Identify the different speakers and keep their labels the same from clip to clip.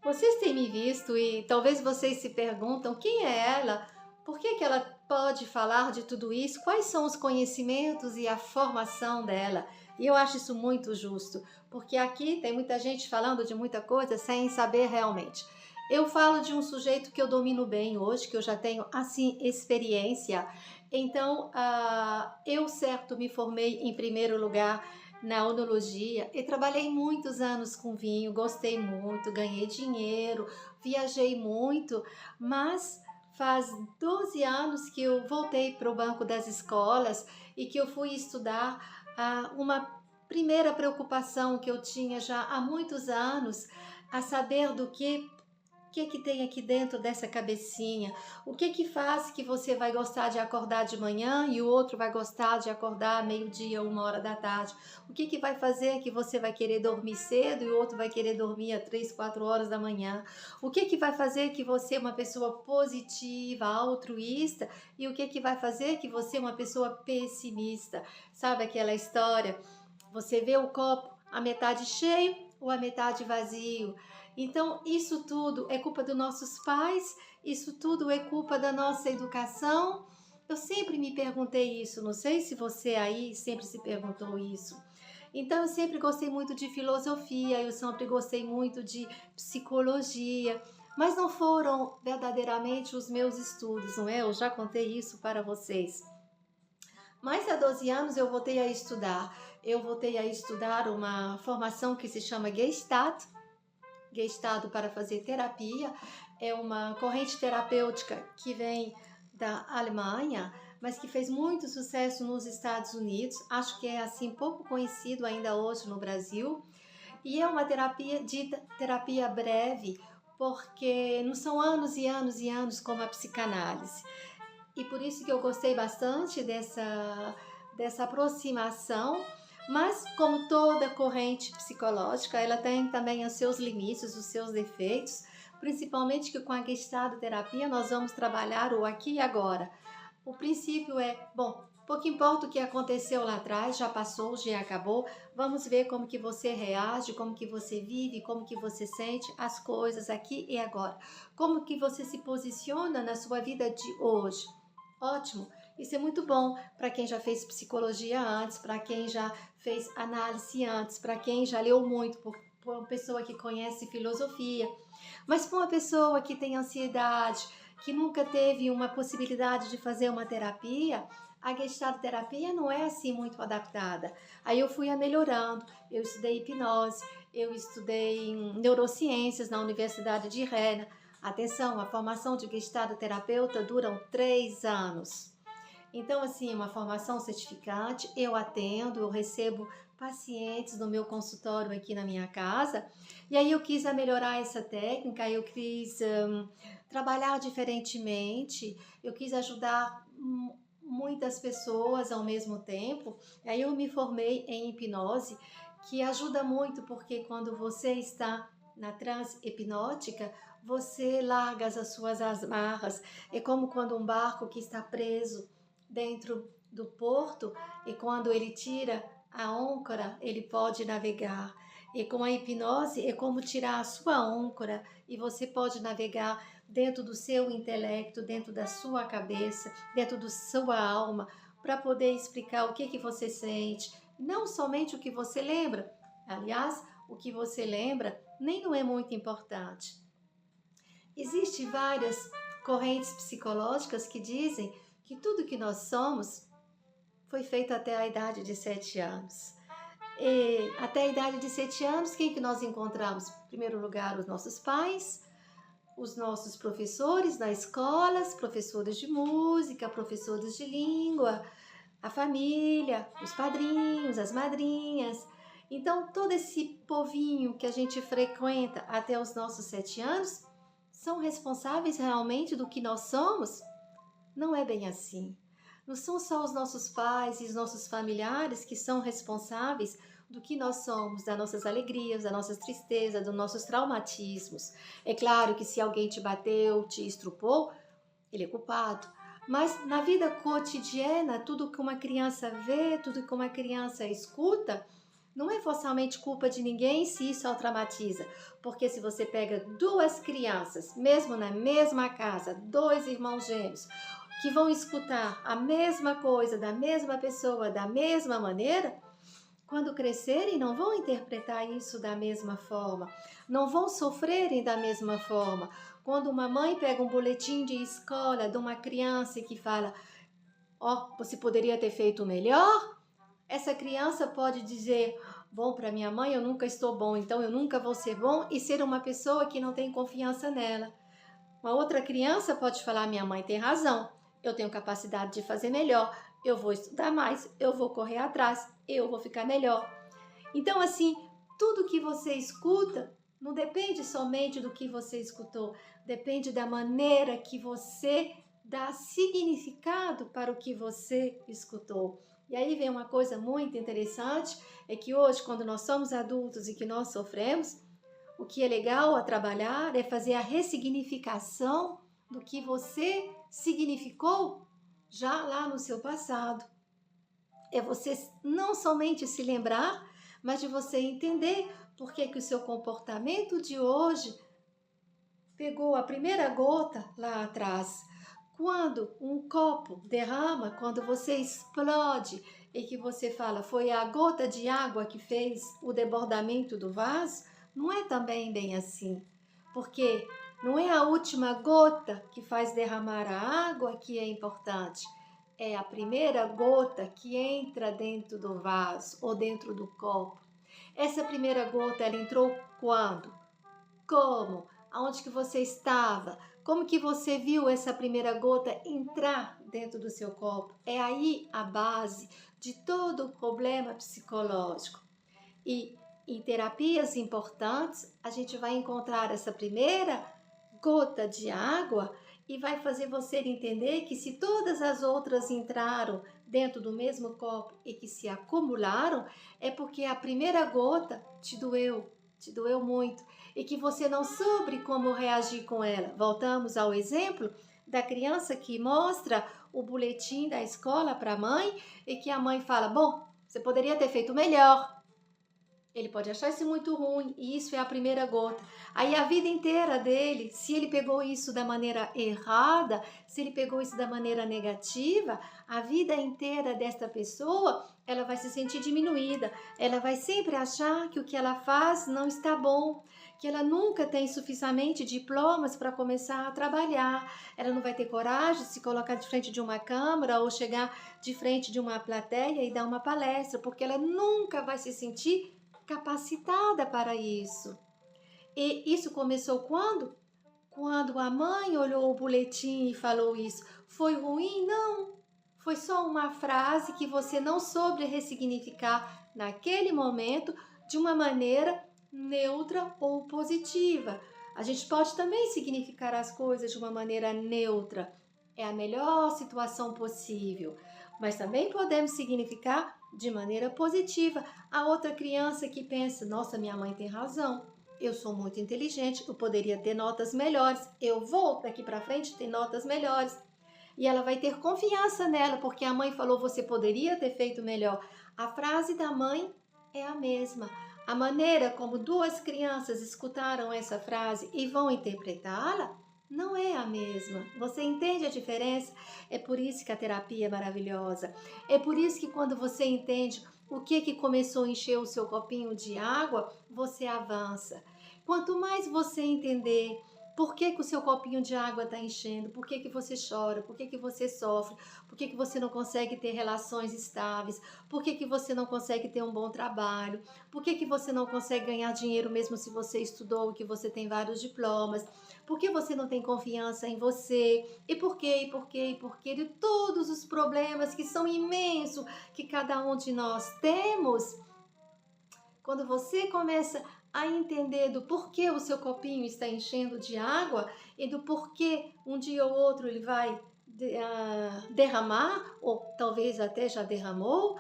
Speaker 1: Vocês têm me visto e talvez vocês se perguntam quem é ela? Por que que ela pode falar de tudo isso? Quais são os conhecimentos e a formação dela? E eu acho isso muito justo, porque aqui tem muita gente falando de muita coisa sem saber realmente. Eu falo de um sujeito que eu domino bem hoje, que eu já tenho assim experiência. Então, eu certo me formei em primeiro lugar na onologia e trabalhei muitos anos com vinho, gostei muito, ganhei dinheiro, viajei muito, mas faz 12 anos que eu voltei para o banco das escolas e que eu fui estudar uma primeira preocupação que eu tinha já há muitos anos, a saber do que tem aqui dentro dessa cabecinha? O que que faz que você vai gostar de acordar de manhã e o outro vai gostar de acordar meio-dia, 1 hora da tarde? O que que vai fazer que você vai querer dormir cedo e o outro vai querer dormir às 3, 4 horas da manhã? O que que vai fazer que você é uma pessoa positiva, altruísta e o que que vai fazer que você é uma pessoa pessimista? Sabe aquela história? Você vê o copo a metade cheio ou a metade vazio? Então, isso tudo é culpa dos nossos pais, isso tudo é culpa da nossa educação. Eu sempre me perguntei isso, não sei se você aí sempre se perguntou isso. Então, eu sempre gostei muito de filosofia, eu sempre gostei muito de psicologia, mas não foram verdadeiramente os meus estudos, não é? Eu já contei isso para vocês. Mas há 12 anos eu voltei a estudar. Eu voltei a estudar uma formação que se chama Gestalt, Gestalt para fazer terapia. É uma corrente terapêutica que vem da Alemanha, mas que fez muito sucesso nos Estados Unidos. Acho que é assim pouco conhecido ainda hoje no Brasil. E é uma terapia dita terapia breve, porque não são anos e anos e anos como a psicanálise. E por isso que eu gostei bastante dessa aproximação, mas como toda corrente psicológica, ela tem também os seus limites, os seus defeitos, principalmente que com a Gestalt terapia nós vamos trabalhar o aqui e agora. O princípio é, bom, pouco importa o que aconteceu lá atrás, já passou, já acabou, vamos ver como que você reage, como que você vive, como que você sente as coisas aqui e agora. Como que você se posiciona na sua vida de hoje. Ótimo, isso é muito bom para quem já fez psicologia antes, para quem já fez análise antes, para quem já leu muito, por uma pessoa que conhece filosofia. Mas para uma pessoa que tem ansiedade, que nunca teve uma possibilidade de fazer uma terapia, a Gestalt terapia não é assim muito adaptada. Aí eu fui a melhorando, eu estudei hipnose, eu estudei neurociências na Universidade de Rennes. Atenção, a formação de Gestalt terapeuta dura 3 anos. Então, assim, uma formação certificante, eu atendo, eu recebo pacientes no meu consultório aqui na minha casa, e aí eu quis melhorar essa técnica, eu quis trabalhar diferentemente, eu quis ajudar muitas pessoas ao mesmo tempo, e aí eu me formei em hipnose, que ajuda muito, porque quando você está na transe hipnótica, você larga as suas amarras, é como quando um barco que está preso dentro do porto e quando ele tira a âncora, ele pode navegar. E com a hipnose é como tirar a sua âncora e você pode navegar dentro do seu intelecto, dentro da sua cabeça, dentro da sua alma, para poder explicar o que você sente, não somente o que você lembra. Aliás, o que você lembra nem não é muito importante. Existem várias correntes psicológicas que dizem que tudo que nós somos foi feito até a idade de 7 anos. E até a idade de 7 anos, quem que nós encontramos? Em primeiro lugar, os nossos pais, os nossos professores na escola, professores de música, professores de língua, a família, os padrinhos, as madrinhas. Então, todo esse povinho que a gente frequenta até os nossos 7 anos são responsáveis realmente do que nós somos? Não é bem assim. Não são só os nossos pais e os nossos familiares que são responsáveis do que nós somos, das nossas alegrias, das nossas tristezas, dos nossos traumatismos. É claro que se alguém te bateu, te estrupou, ele é culpado. Mas na vida cotidiana, tudo que uma criança vê, tudo que uma criança escuta, Não é forçosamente culpa de ninguém se isso a traumatiza, porque se você pega duas crianças, mesmo na mesma casa, dois irmãos gêmeos, que vão escutar a mesma coisa da mesma pessoa da mesma maneira, quando crescerem não vão interpretar isso da mesma forma, não vão sofrerem da mesma forma. Quando uma mãe pega um boletim de escola de uma criança que fala, ó, você poderia ter feito melhor, essa criança pode dizer, bom, para minha mãe eu nunca estou bom, então eu nunca vou ser bom, e ser uma pessoa que não tem confiança nela. Uma outra criança pode falar, minha mãe tem razão, eu tenho capacidade de fazer melhor, eu vou estudar mais, eu vou correr atrás, eu vou ficar melhor. Então, assim, tudo que você escuta não depende somente do que você escutou, depende da maneira que você dá significado para o que você escutou. E aí vem uma coisa muito interessante, é que hoje, quando nós somos adultos e que nós sofremos, o que é legal a trabalhar é fazer a ressignificação do que você significou já lá no seu passado. É você não somente se lembrar, mas de você entender por que o seu comportamento de hoje pegou a primeira gota lá atrás. Quando um copo derrama, quando você explode e que você fala, foi a gota de água que fez o debordamento do vaso, não é também bem assim. Porque não é a última gota que faz derramar a água que é importante. É a primeira gota que entra dentro do vaso ou dentro do copo. Essa primeira gota, ela entrou quando? Como? Aonde que você estava? Como que você viu essa primeira gota entrar dentro do seu copo? É aí a base de todo o problema psicológico. E em terapias importantes, a gente vai encontrar essa primeira gota de água e vai fazer você entender que se todas as outras entraram dentro do mesmo copo e que se acumularam, é porque a primeira gota te doeu muito e que você não soube como reagir com ela. Voltamos ao exemplo da criança que mostra o boletim da escola para a mãe e que a mãe fala, bom, você poderia ter feito melhor. Ele pode achar isso muito ruim e isso é a primeira gota. Aí a vida inteira dele, se ele pegou isso da maneira errada, se ele pegou isso da maneira negativa, a vida inteira desta pessoa, ela vai se sentir diminuída. Ela vai sempre achar que o que ela faz não está bom, que ela nunca tem suficientemente diplomas para começar a trabalhar. Ela não vai ter coragem de se colocar de frente de uma câmera ou chegar de frente de uma plateia e dar uma palestra, porque ela nunca vai se sentir capacitada para isso. E isso começou quando? Quando a mãe olhou o boletim e falou isso. Foi ruim? Não. Foi só uma frase que você não soube ressignificar naquele momento de uma maneira neutra ou positiva. A gente pode também significar as coisas de uma maneira neutra. É a melhor situação possível. Mas também podemos significar de maneira positiva. A outra criança que pensa, nossa, minha mãe tem razão, eu sou muito inteligente, eu poderia ter notas melhores, eu vou daqui para frente ter notas melhores. E ela vai ter confiança nela, porque a mãe falou, você poderia ter feito melhor. A frase da mãe é a mesma. A maneira como duas crianças escutaram essa frase e vão interpretá-la não é a mesma. Você entende a diferença? É por isso que a terapia é maravilhosa. É por isso que quando você entende o que começou a encher o seu copinho de água, você avança. Quanto mais você entender por que o seu copinho de água está enchendo, por que você chora, por que você sofre, por que você não consegue ter relações estáveis, por que você não consegue ter um bom trabalho, por que você não consegue ganhar dinheiro mesmo se você estudou, que você tem vários diplomas, por que você não tem confiança em você, e por quê, de todos os problemas que são imensos, que cada um de nós temos. Quando você começa a entender do porquê o seu copinho está enchendo de água e do porquê um dia ou outro ele vai derramar, ou talvez até já derramou,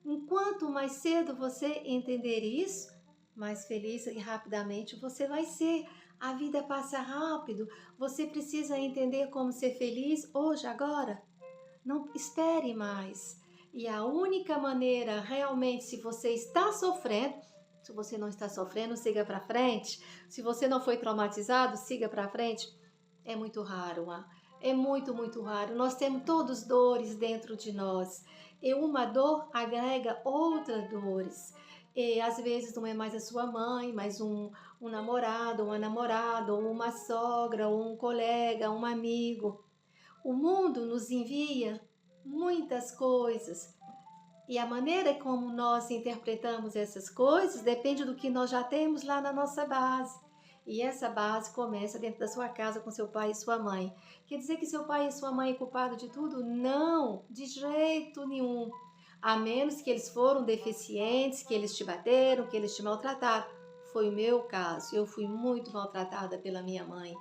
Speaker 1: enquanto mais cedo você entender isso, mais feliz e rapidamente você vai ser. A vida passa rápido, você precisa entender como ser feliz hoje, agora. Não espere mais. E a única maneira realmente, se você está sofrendo, se você não está sofrendo, siga para frente. Se você não foi traumatizado, siga para frente. É muito raro, é muito, muito raro. Nós temos todos dores dentro de nós. E uma dor agrega outras dores. E às vezes não é mais a sua mãe, mas um namorado, uma namorada, ou uma sogra, ou um colega, um amigo. O mundo nos envia muitas coisas. E a maneira como nós interpretamos essas coisas depende do que nós já temos lá na nossa base. E essa base começa dentro da sua casa com seu pai e sua mãe. Quer dizer que seu pai e sua mãe é culpado de tudo? Não, de jeito nenhum. A menos que eles foram deficientes, que eles te bateram, que eles te maltrataram. Foi o meu caso. Eu fui muito maltratada pela minha mãe.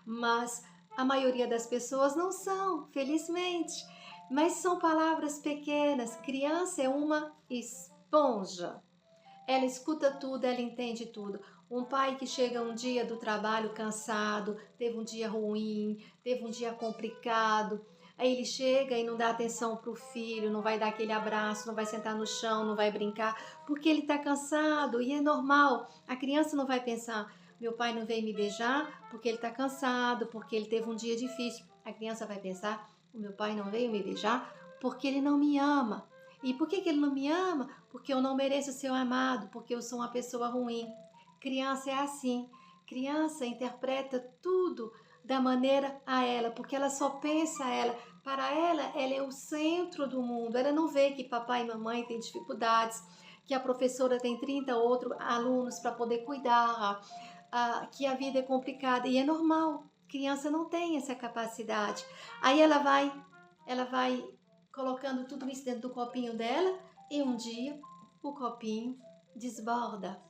Speaker 1: Mas a maioria das pessoas não são, felizmente. Mas são palavras pequenas. Criança é uma esponja. Ela escuta tudo, ela entende tudo. Um pai que chega um dia do trabalho cansado, teve um dia ruim, teve um dia complicado, aí ele chega e não dá atenção para o filho, não vai dar aquele abraço, não vai sentar no chão, não vai brincar, porque ele está cansado e é normal. A criança não vai pensar, meu pai não veio me beijar porque ele está cansado, porque ele teve um dia difícil. A criança vai pensar, o meu pai não veio me beijar porque ele não me ama. E por que ele não me ama? Porque eu não mereço ser amado, porque eu sou uma pessoa ruim. Criança é assim. Criança interpreta tudo da maneira a ela, porque ela só pensa a ela. Para ela, ela é o centro do mundo. Ela não vê que papai e mamãe têm dificuldades, que a professora tem 30 outros alunos para poder cuidar, que a vida é complicada. E é normal. Criança não tem essa capacidade. Aí ela vai colocando tudo isso dentro do copinho dela e um dia o copinho desborda.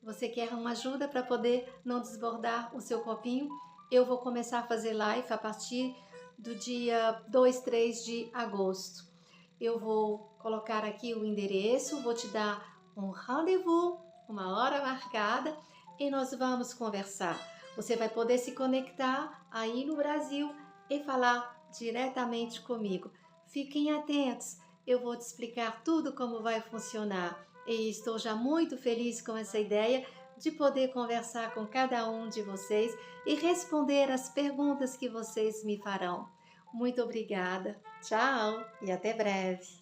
Speaker 1: Você quer uma ajuda para poder não desbordar o seu copinho? Eu vou começar a fazer live a partir do dia 2, 3 de agosto. Eu vou colocar aqui o endereço, vou te dar um rendezvous, uma hora marcada e nós vamos conversar. Você vai poder se conectar aí no Brasil e falar diretamente comigo. Fiquem atentos, eu vou te explicar tudo como vai funcionar. E estou já muito feliz com essa ideia de poder conversar com cada um de vocês e responder as perguntas que vocês me farão. Muito obrigada, tchau e até breve.